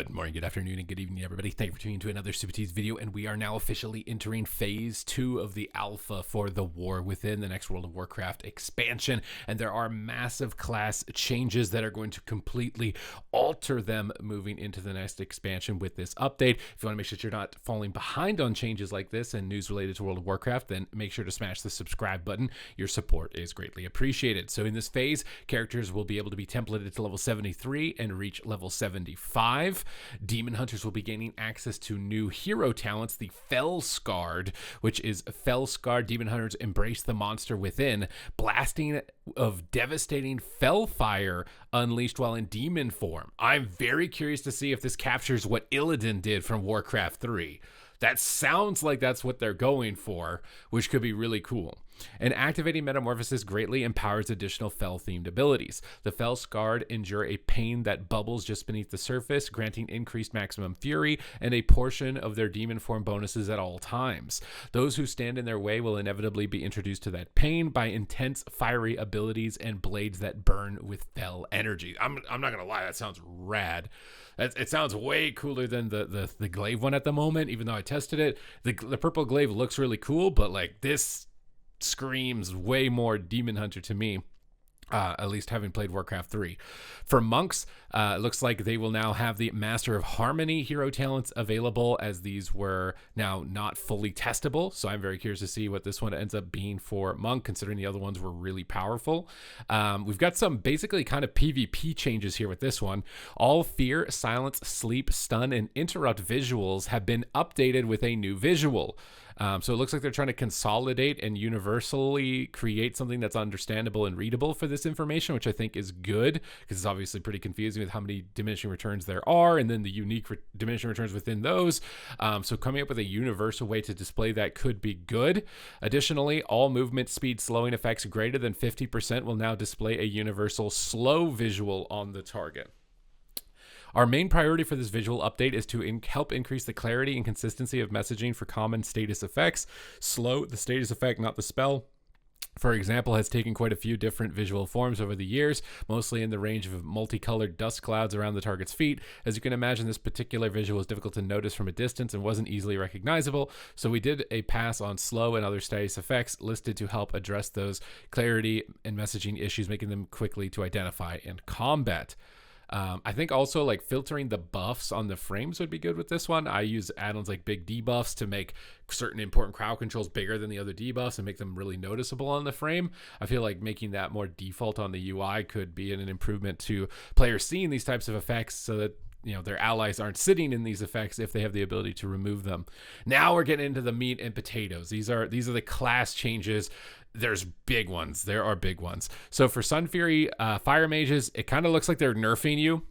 Good morning, good afternoon, and good evening, everybody. Thank you for tuning into another Supatease video, and we are now officially entering Phase 2 of the alpha for the War Within, the next World of Warcraft expansion, and there are massive class changes that are going to completely alter them moving into the next expansion with this update. If you want to make sure that you're not falling behind on changes like this and news related to World of Warcraft, then make sure to smash the subscribe button. Your support is greatly appreciated. So in this phase, characters will be able to be templated to level 73 and reach level 75. Demon Hunters will be gaining access to new hero talents, the Fell-Scarred, which is Fell-Scarred Demon Hunters embrace the monster within, blasting of devastating fell fire unleashed while in demon form. I'm very curious to see if this captures what Illidan did from Warcraft 3. That sounds like that's what they're going for, which could be really cool. And activating Metamorphosis greatly empowers additional Fel-themed abilities. The Fel-Scarred endure a pain that bubbles just beneath the surface, granting increased maximum fury and a portion of their demon form bonuses at all times. Those who stand in their way will inevitably be introduced to that pain by intense fiery abilities and blades that burn with Fel energy. I'm not gonna lie, that sounds rad. It sounds way cooler than the glaive one at the moment, even though I tested it. The purple glaive looks really cool, but like this screams way more Demon Hunter to me. At least having played Warcraft 3. For monks, it looks like they will now have the Master of Harmony hero talents available, as these were now not fully testable. So I'm very curious to see what this one ends up being for monk, considering the other ones were really powerful. We've got some basically kind of PvP changes here with this one. All fear, silence, sleep, stun, and interrupt visuals have been updated with a new visual. So it looks like they're trying to consolidate and universally create something that's understandable and readable for this information, which I think is good, because it's obviously pretty confusing with how many diminishing returns there are and then the unique diminishing returns within those. So coming up with a universal way to display that could be good. Additionally, all movement speed slowing effects greater than 50% will now display a universal slow visual on the target. Our main priority for this visual update is to help increase the clarity and consistency of messaging for common status effects. Slow, the status effect, not the spell, for example, has taken quite a few different visual forms over the years, mostly in the range of multicolored dust clouds around the target's feet. As you can imagine, this particular visual is difficult to notice from a distance and wasn't easily recognizable, so we did a pass on slow and other status effects listed to help address those clarity and messaging issues, making them quickly to identify and combat. I think also like filtering the buffs on the frames would be good with this one. I use add-ons like big debuffs to make certain important crowd controls bigger than the other debuffs and make them really noticeable on the frame. I feel like making that more default on the UI could be an improvement to players seeing these types of effects, so that their allies aren't sitting in these effects if they have the ability to remove them. Now we're getting into the meat and potatoes. These are the class changes. There's big ones. There are big ones. So for Sun Fury Fire Mages, it kind of looks like they're nerfing you.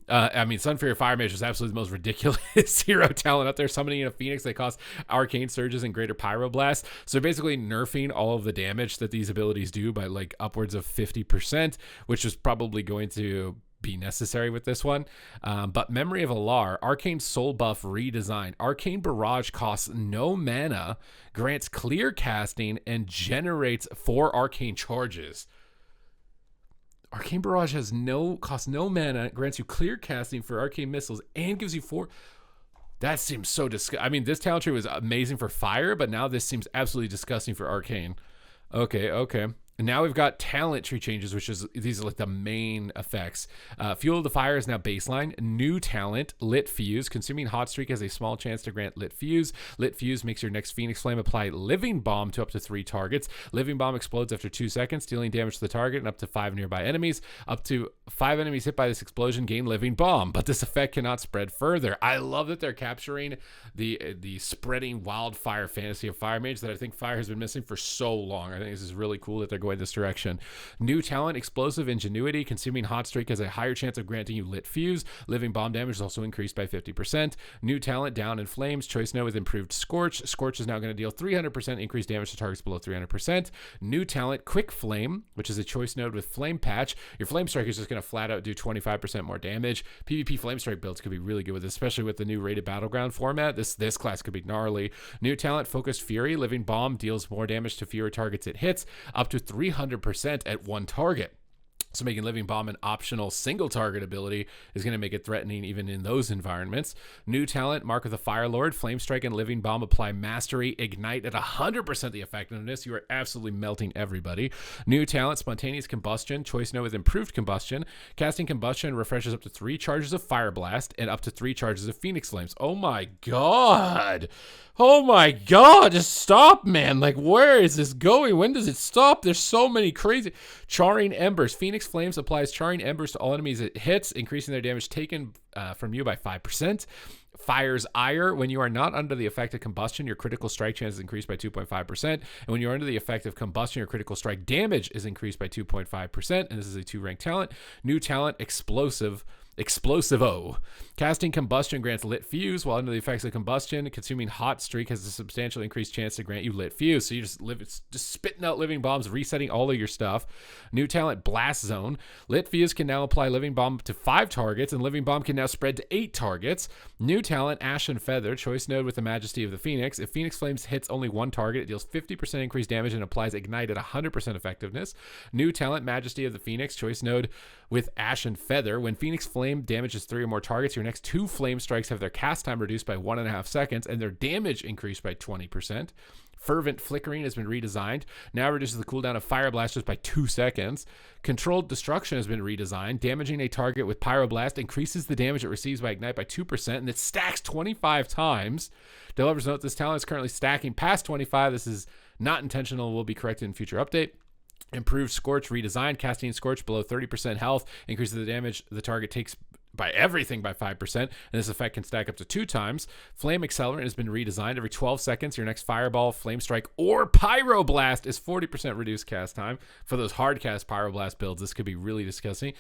Sun Fury Fire Mage is absolutely the most ridiculous hero talent out there. Summoning a Phoenix that costs Arcane Surges and Greater Pyroblast. So they're basically nerfing all of the damage that these abilities do by like upwards of 50%, which is probably going to be necessary with this one. But Memory of Alar, Arcane Soul Buff redesign. Arcane Barrage costs no mana, grants clear casting, and generates 4 arcane charges. Arcane Barrage costs no mana, grants you clear casting for arcane missiles, and gives you 4. That seems so disgusting. I mean, this talent tree was amazing for fire, but now this seems absolutely disgusting for arcane. Okay. And now we've got talent tree changes, which is, these are like the main effects. Fuel of the Fire is now baseline. New talent, Lit Fuse. Consuming Hot Streak has a small chance to grant Lit Fuse. Lit Fuse makes your next Phoenix Flame apply Living Bomb to up to 3 targets. Living Bomb explodes after 2 seconds, dealing damage to the target and up to 5 nearby enemies. Up to 5 enemies hit by this explosion gain Living Bomb, but this effect cannot spread further. I love that they're capturing the spreading wildfire fantasy of Fire Mage that I think Fire has been missing for so long. I think this is really cool that they're going this direction. New talent, Explosive Ingenuity. Consuming Hot Streak has a higher chance of granting you Lit Fuse. Living Bomb damage is also increased by 50%. New talent, Down in Flames. Choice Note with improved Scorch. Scorch is now going to deal 300% increased damage to targets below 300%. New talent, Quick Flame, which is a choice node with Flame Patch. Your Flame Strike is just going to flat out do 25% more damage. PvP Flame Strike builds could be really good with this, especially with the new rated battleground format. This class could be gnarly. New talent, Focused Fury. Living Bomb deals more damage to fewer targets it hits, up to 300% at one target. So making Living Bomb an optional single target ability is going to make it threatening even in those environments. New talent, Mark of the Fire Lord, Flame Strike and Living Bomb apply mastery, ignite at 100% the effectiveness. You are absolutely melting everybody. New talent, Spontaneous Combustion, choice node with improved combustion. Casting Combustion refreshes up to 3 charges of Fire Blast and up to 3 charges of Phoenix Flames. Oh my god. Oh my god, just stop, man. Like, where is this going? When does it stop? There's so many crazy. Charring Embers. Phoenix Flames applies Charring Embers to all enemies it hits, increasing their damage taken from you by 5%. Fire's Ire. When you are not under the effect of combustion, your critical strike chance is increased by 2.5%. And when you're under the effect of combustion, your critical strike damage is increased by 2.5%. And this is a 2-rank talent. New talent, Explosivo. Casting Combustion grants Lit Fuse. While under the effects of combustion, consuming Hot Streak has a substantially increased chance to grant you Lit Fuse. So you just spitting out Living Bombs, resetting all of your stuff. New talent, Blast Zone. Lit Fuse can now apply Living Bomb to 5 targets, and Living Bomb can now spread to 8 targets. New talent, Ashen Feather. Choice node with the Majesty of the Phoenix. If Phoenix Flames hits only 1 target, it deals 50% increased damage and applies Ignite at 100% effectiveness. New talent, Majesty of the Phoenix. Choice node with Ashen Feather. When Phoenix Flame damages 3 or more targets, your next 2 flame strikes have their cast time reduced by 1.5 seconds and their damage increased by 20%. Fervent Flickering has been redesigned. Now reduces the cooldown of Fire Blasters by 2 seconds. Controlled Destruction has been redesigned. Damaging a target with Pyroblast increases the damage it receives by Ignite by 2%, and it stacks 25 times. Developers note this talent is currently stacking past 25. This is not intentional, will be corrected in future update. Improved Scorch redesigned. Casting Scorch below 30% health increases the damage the target takes by everything by 5%, and this effect can stack up to 2 times. Flame Accelerant has been redesigned. Every 12 seconds, your next Fireball, Flame Strike, or Pyroblast is 40% reduced cast time. For those hard cast Pyroblast builds, this could be really disgusting.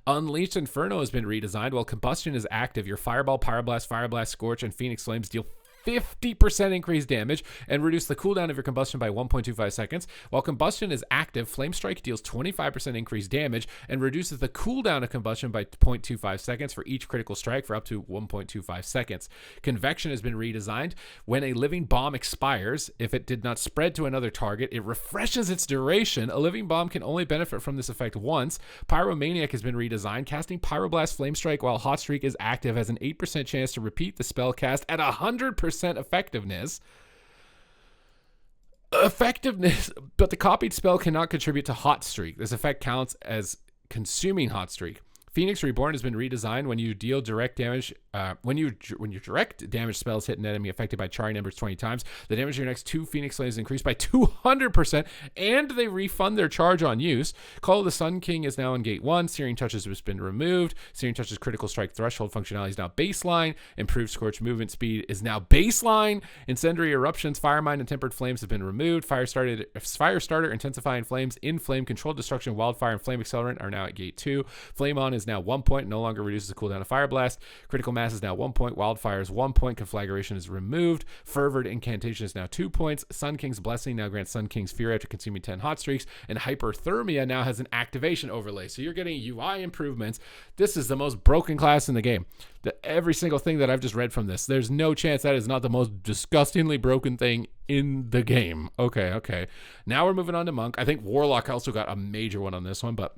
Unleashed Inferno has been redesigned. While Combustion is active, your Fireball, Pyroblast, Scorch, and Phoenix Flames deal 50% increased damage and reduce the cooldown of your combustion by 1.25 seconds. While combustion is active, Flame Strike deals 25% increased damage and reduces the cooldown of combustion by 0.25 seconds for each critical strike for up to 1.25 seconds. Convection has been redesigned. When a Living Bomb expires, if it did not spread to another target, it refreshes its duration. A Living Bomb can only benefit from this effect once. Pyromaniac has been redesigned. Casting Pyroblast Flame Strike while Hot Streak is active has an 8% chance to repeat the spell cast at 100% effectiveness, but the copied spell cannot contribute to Hot Streak. This effect counts as consuming Hot Streak. Phoenix Reborn has been redesigned. When you deal direct damage, when your direct damage spells hit an enemy affected by Charring Embers 20 times, the damage of your next 2 Phoenix Flames is increased by 200%, and they refund their charge on use. Call of the Sun King is now in Gate 1. Searing Touches has been removed. Searing Touches critical strike threshold functionality is now baseline. Improved Scorch movement speed is now baseline. Incendiary Eruptions, Fire Mine, and Tempered Flames have been removed. Fire Starter, Intensifying Flames, In Flame, Controlled Destruction, Wildfire, and Flame Accelerant are now at Gate 2. Flame On is now 1 point, no longer reduces the cooldown of Fire Blast. Critical Mass is now 1 point. Wildfire is 1 point. Conflagration is removed. Fervored Incantation is now 2 points. Sun King's Blessing now grants Sun King's Fury after consuming 10 hot streaks. And Hyperthermia now has an activation overlay. So you're getting UI improvements. This is the most broken class in the game. Every single thing that I've just read from this, there's no chance that is not the most disgustingly broken thing in the game. Okay. Now we're moving on to Monk. I think Warlock also got a major one on this one, but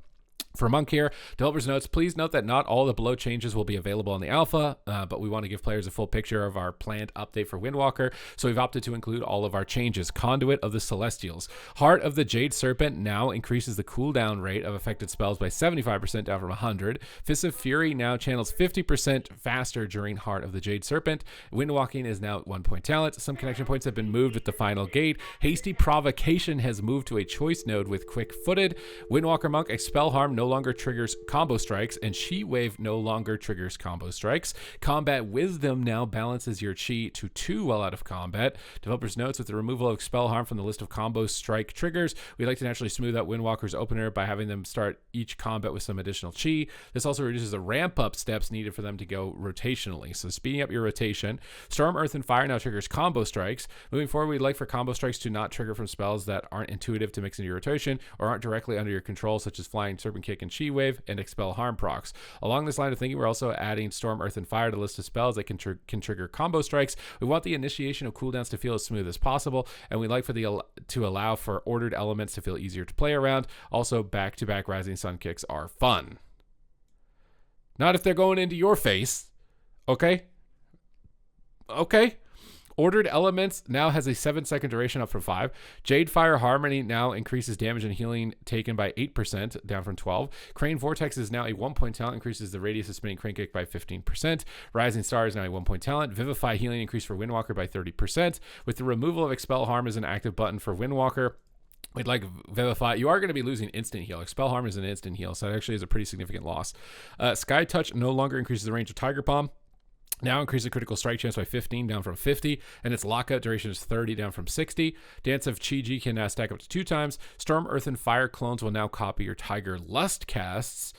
for Monk here, developers notes, please note that not all the below changes will be available in the alpha, but we want to give players a full picture of our planned update for Windwalker, so we've opted to include all of our changes. Conduit of the Celestials. Heart of the Jade Serpent now increases the cooldown rate of affected spells by 75% down from 100. Fist of Fury now channels 50% faster during Heart of the Jade Serpent. Windwalking is now 1 point talent. Some connection points have been moved with the final gate. Hasty Provocation has moved to a choice node with Quick Footed. Windwalker Monk, Expel Harm no longer triggers combo strikes, and Chi Wave no longer triggers combo strikes. Combat Wisdom now balances your Chi to 2 while out of combat. Developers notes, with the removal of Expel Harm from the list of combo strike triggers, we'd like to naturally smooth out Windwalker's opener by having them start each combat with some additional Chi. This also reduces the ramp-up steps needed for them to go rotationally, so speeding up your rotation. Storm, Earth, and Fire now triggers combo strikes. Moving forward, we'd like for combo strikes to not trigger from spells that aren't intuitive to mix into your rotation or aren't directly under your control, such as Flying Serpent Kick, Kick and Chi Wave, and Expel Harm procs. Along this line of thinking, we're also adding Storm, Earth, and Fire to the list of spells that can trigger combo strikes. We want the initiation of cooldowns to feel as smooth as possible, and we like to allow for ordered elements to feel easier to play around. Also, back-to-back Rising Sun kicks are fun. Not if they're going into your face. Okay? Ordered Elements now has a 7-second duration, up from 5. Jade Fire Harmony now increases damage and healing taken by 8%, down from 12. Crane Vortex is now a 1-point talent, increases the radius of spinning Crane Kick by 15%. Rising Star is now a 1-point talent. Vivify Healing increased for Windwalker by 30%. With the removal of Expel Harm as an active button for Windwalker, we'd like Vivify. You are going to be losing instant heal. Expel Harm is an instant heal, so that actually is a pretty significant loss. Sky Touch no longer increases the range of Tiger Palm. Now increases the critical strike chance by 15, down from 50, and its lockout duration is 30, down from 60. Dance of Chi-Ji can now stack up to 2 times. Storm, Earth, and Fire clones will now copy your Tiger Lust casts.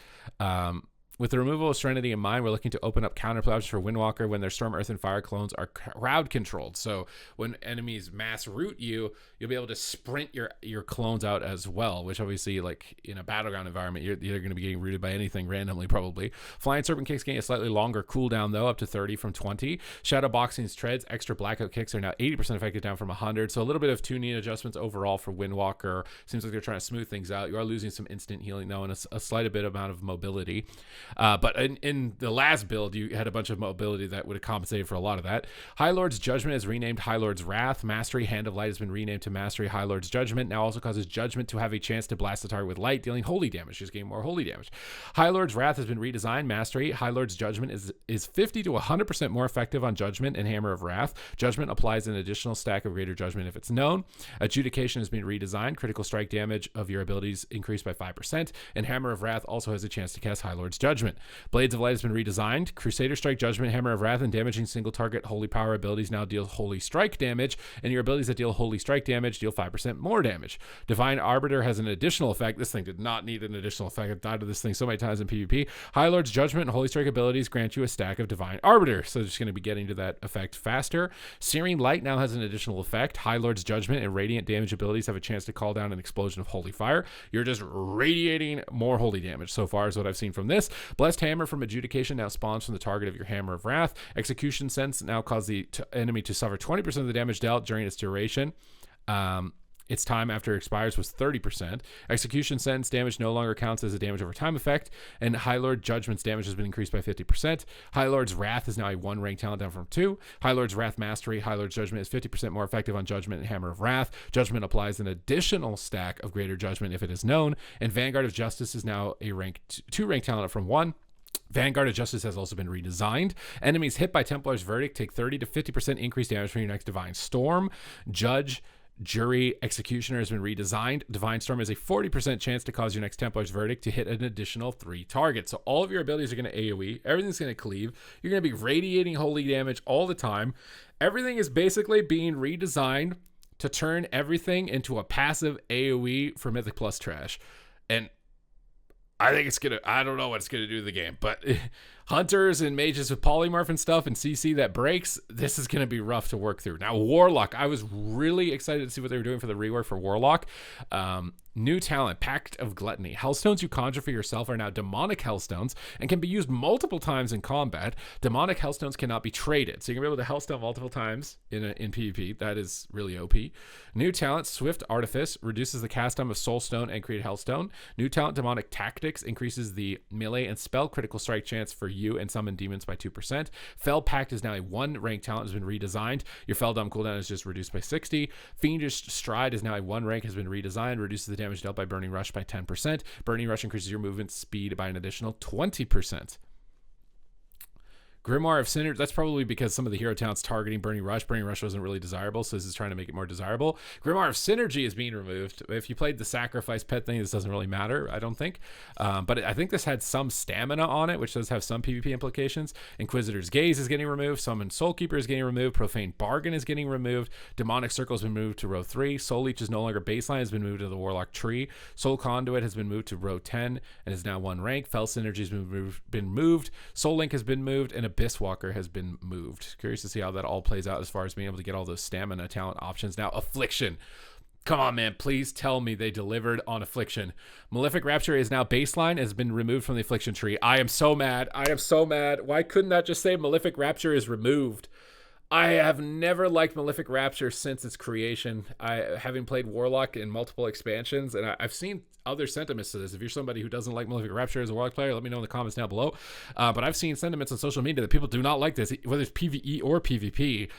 With the removal of Serenity in mind, we're looking to open up counter options for Windwalker when their Storm, Earth, and Fire clones are crowd controlled. So when enemies mass root you, you'll be able to sprint your clones out as well, which obviously, like in a battleground environment, you're going to be getting rooted by anything randomly, probably. Flying Serpent Kicks gain a slightly longer cooldown, though, up to 30 from 20. Shadow Boxing's Treads, extra Blackout Kicks are now 80% effective, down from 100. So a little bit of tuning adjustments overall for Windwalker. Seems like they're trying to smooth things out. You are losing some instant healing, though, and a slight bit amount of mobility. But in the last build, you had a bunch of mobility that would have compensated for a lot of that. High Lord's Judgment is renamed High Lord's Wrath. Mastery Hand of Light has been renamed to Mastery High Lord's Judgment. Now also causes Judgment to have a chance to blast the target with light, dealing holy damage. Just getting more holy damage. High Lord's Wrath has been redesigned. Mastery High Lord's Judgment is 50 to 100% more effective on Judgment and Hammer of Wrath. Judgment applies an additional stack of Greater Judgment if it's known. Adjudication has been redesigned. Critical strike damage of your abilities increased by 5%. And Hammer of Wrath also has a chance to cast High Lord's Judgment. Blades of Light has been redesigned. Crusader Strike, Judgment, Hammer of Wrath, and damaging single target holy power abilities now deal holy strike damage, and your abilities that deal holy strike damage deal 5% more damage. Divine Arbiter has an additional effect. This thing did not need an additional effect. I've died to this thing so many times in PvP. High Lord's Judgment and holy strike abilities grant you a stack of Divine Arbiter, so just going to be getting to that effect faster. Searing Light now has an additional effect. High Lord's Judgment and Radiant damage abilities have a chance to call down an explosion of holy fire. You're just radiating more holy damage so far is what I've seen from this. Blessed Hammer from Adjudication now spawns from the target of your Hammer of Wrath. Execution Sense now causes the enemy to suffer 20% of the damage dealt during its duration. Its time after it expires was 30%. Execution Sentence damage no longer counts as a damage over time effect, and High Lord Judgment's damage has been increased by 50%. High Lord's Wrath is now a 1-rank talent, down from 2. High Lord's Wrath Mastery. High Lord's Judgment is 50% more effective on Judgment and Hammer of Wrath. Judgment applies an additional stack of Greater Judgment if it is known, and Vanguard of Justice is now a 2-rank talent, up from 1. Vanguard of Justice has also been redesigned. Enemies hit by Templar's Verdict take 30 to 50% increased damage from your next Divine Storm. Judge, Jury, Executioner has been redesigned. Divine Storm has a 40% chance to cause your next Templar's Verdict to hit an additional 3 targets. So all of your abilities are going to AoE. Everything's going to cleave. You're going to be radiating holy damage all the time. Everything is basically being redesigned to turn everything into a passive AoE for Mythic Plus trash. And I think I don't know what it's going to do to the game, but Hunters and Mages with Polymorph and stuff and CC that breaks, this is going to be rough to work through. Now, Warlock, I was really excited to see what they were doing for the rework for Warlock. New talent, Pact of Gluttony. Hellstones you conjure for yourself are now demonic Hellstones and can be used multiple times in combat. Demonic Hellstones cannot be traded, so you're going to be able to Hellstone multiple times in PvP. That is really OP. New talent, Swift Artifice, reduces the cast time of Soulstone and Create Hellstone. New talent, Demonic Tactics, increases the melee and spell critical strike chance for you and summon demons by 2%. Fell Pact is now a 1-rank talent, has been redesigned. Your Felldom cooldown is just reduced by 60. Fiendish Stride is now a 1-rank, has been redesigned, reduces the damage dealt by Burning Rush by 10%. Burning Rush increases your movement speed by an additional 20%. Grimoire of Synergy, that's probably because some of the hero talents targeting Burning Rush. Burning Rush wasn't really desirable, so this is trying to make it more desirable. Grimoire of Synergy is being removed. If you played the Sacrifice Pet thing, this doesn't really matter, I don't think. But I think this had some stamina on it, which does have some PvP implications. Inquisitor's Gaze is getting removed. Summon Soulkeeper is getting removed. Profane Bargain is getting removed. Demonic Circle has been moved to row 3. Soul Leech is no longer baseline, has been moved to the Warlock tree. Soul Conduit has been moved to row 10 and is now 1 rank. Fell Synergy has been moved. Soul Link has been moved, and Abyss Walker has been moved. Curious to see how that all plays out as far as being able to get all those stamina talent options. Now, Affliction. Come on, man. Please tell me they delivered on Affliction. Malefic Rapture is now baseline, has been removed from the Affliction tree. I am so mad. I am so mad. Why couldn't that just say Malefic Rapture is removed? I have never liked Malefic Rapture since its creation. Having played Warlock in multiple expansions, and I've seen other sentiments to this. If you're somebody who doesn't like Malefic Rapture as a Warlock player, let me know in the comments down below. But I've seen sentiments on social media that people do not like this, whether it's PvE or PvP.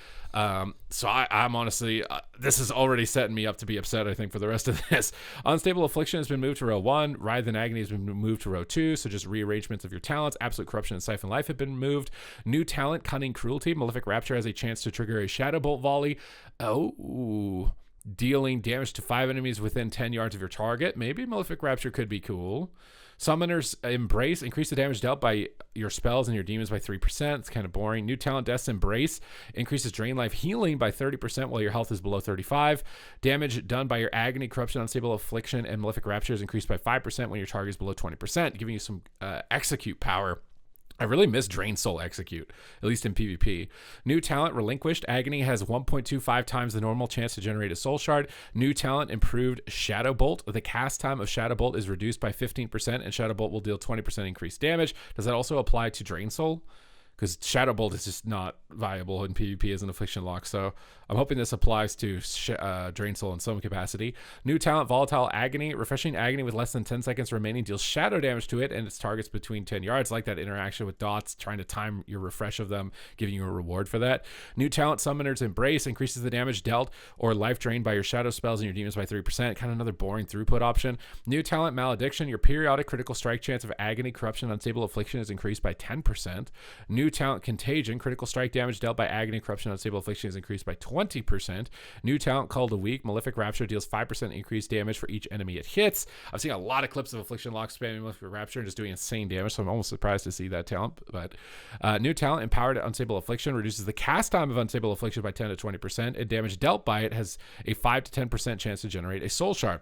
So I'm honestly, this is already setting me up to be upset, I think, for the rest of this. Unstable Affliction has been moved to row 1. Writhe and Agony has been moved to row 2. So just rearrangements of your talents. Absolute Corruption and Siphon Life have been removed. New talent, Cunning Cruelty. Malefic Rapture has a chance to trigger a Shadow Bolt volley. Oh, dealing damage to 5 enemies within 10 yards of your target. Maybe Malefic Rapture could be cool. Summoner's Embrace, increase the damage dealt by your spells and your demons by 3%. It's kind of boring. New talent, Death's Embrace, increases Drain Life healing by 30% while your health is below 35. Damage done by your Agony, Corruption, Unstable Affliction, and Malefic Rapture is increased by 5% when your target is below 20%, giving you some execute power. I really miss Drain Soul Execute, at least in PvP. New talent, Relinquished. Agony has 1.25 times the normal chance to generate a Soul Shard. New talent, Improved Shadow Bolt. The cast time of Shadow Bolt is reduced by 15%, and Shadow Bolt will deal 20% increased damage. Does that also apply to Drain Soul? Because Shadow Bolt is just not viable in PvP as an Affliction lock. So I'm hoping this applies to Drain Soul in some capacity. New talent, Volatile Agony. Refreshing Agony with less than 10 seconds remaining deals shadow damage to it and its targets between 10 yards. Like that interaction with dots, trying to time your refresh of them, giving you a reward for that. New talent, Summoner's Embrace. Increases the damage dealt or life drained by your shadow spells and your demons by 3%. Kind of another boring throughput option. New talent, Malediction. Your periodic critical strike chance of Agony, Corruption, Unstable Affliction is increased by 10%. New talent, Contagion. Critical strike damage dealt by Agony, Corruption, Unstable Affliction is increased by 20%. New talent, Call to Weak. Malefic Rapture deals 5% increased damage for each enemy it hits. I've seen a lot of clips of Affliction lock spamming Malefic Rapture and just doing insane damage, so I'm almost surprised to see that talent. But new talent, Empowered Unstable Affliction, reduces the cast time of Unstable Affliction by 10 to 20%, and damage dealt by it has a 5 to 10% chance to generate a Soul Shard.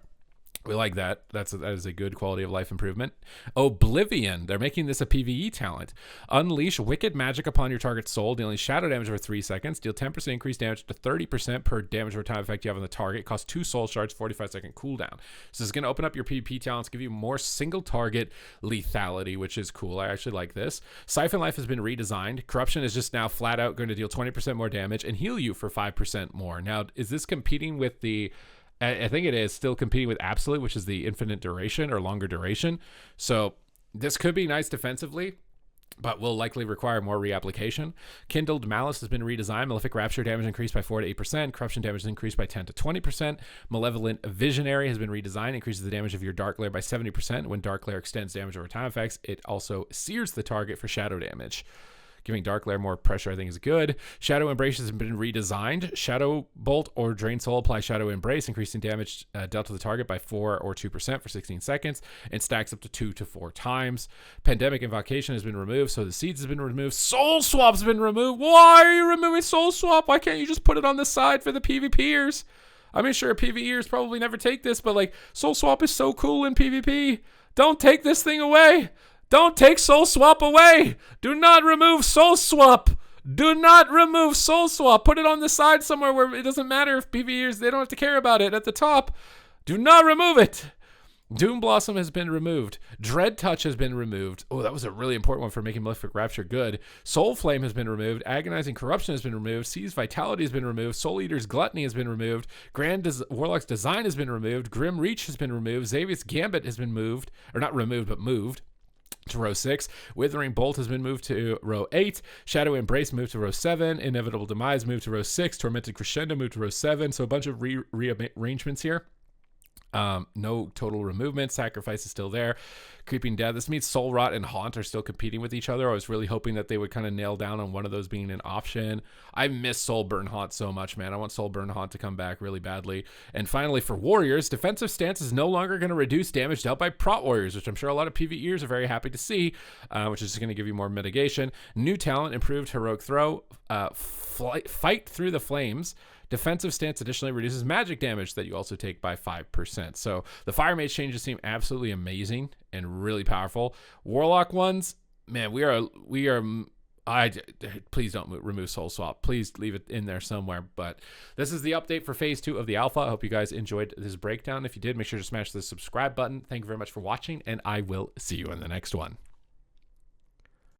We like that. That is a good quality of life improvement. Oblivion. They're making this a PvE talent. Unleash Wicked Magic upon your target's soul, dealing shadow damage over 3 seconds. Deal 10% increased damage to 30% per damage or time effect you have on the target. Cost 2 soul shards, 45-second cooldown. So this is going to open up your PvP talents, give you more single target lethality, which is cool. I actually like this. Siphon Life has been redesigned. Corruption is just now flat out going to deal 20% more damage and heal you for 5% more. Now, is this competing with the... I think it is still competing with Absolute, which is the infinite duration or longer duration. So this could be nice defensively, but will likely require more reapplication. Kindled Malice has been redesigned. Malefic Rapture damage increased by 4 to 8%. Corruption damage increased by 10 to 20%. Malevolent Visionary has been redesigned. Increases the damage of your Dark Lair by 70%. When Dark Lair extends damage over time effects, it also sears the target for shadow damage. Giving Dark Lair more pressure, I think, is good. Shadow Embrace has been redesigned. Shadow Bolt or Drain Soul apply Shadow Embrace, increasing damage dealt to the target by 4 or 2% for 16 seconds, and stacks up to 2 to 4 times. Pandemic Invocation has been removed, so the Seeds has been removed. Soul Swap has been removed. Why are you removing Soul Swap? Why can't you just put it on the side for the PvPers? I mean, sure, PvEers probably never take this, but, like, Soul Swap is so cool in PvP. Don't take this thing away. Don't take Soul Swap away. Do not remove Soul Swap. Do not remove Soul Swap. Put it on the side somewhere where it doesn't matter if PvEers, they don't have to care about it at the top. Do not remove it. Doom Blossom has been removed. Dread Touch has been removed. Oh, that was a really important one for making Malefic Rapture good. Soul Flame has been removed. Agonizing Corruption has been removed. Seized Vitality has been removed. Soul Eater's Gluttony has been removed. Warlock's Design has been removed. Grim Reach has been removed. Xavier's Gambit has been moved. Or not removed, but moved to row 6. Withering Bolt has been moved to row 8. Shadow Embrace moved to row 7. Inevitable Demise moved to row 6. Tormented Crescendo moved to row 7. So a bunch of rearrangements here. No total removement. Sacrifice is still there. Creeping Death. This means Soul Rot and Haunt are still competing with each other. I was really hoping that they would kind of nail down on one of those being an option. I miss Soul Burn Haunt so much, man. I want Soul Burn Haunt to come back really badly. And finally, for Warriors, Defensive Stance is no longer going to reduce damage dealt by Prot Warriors, which I'm sure a lot of PvEers are very happy to see, which is going to give you more mitigation. New talent, Improved Heroic Throw. Fight Through the Flames. Defensive Stance additionally reduces magic damage that you also take by 5%. So the Fire Mage changes seem absolutely amazing and really powerful. Warlock ones, man, we are Please don't remove Soul Swap. Please leave it in there somewhere. But this is the update for phase 2 of the alpha. I hope you guys enjoyed this breakdown. If you did, make sure to smash the subscribe button. Thank you very much for watching, and I will see you in the next one.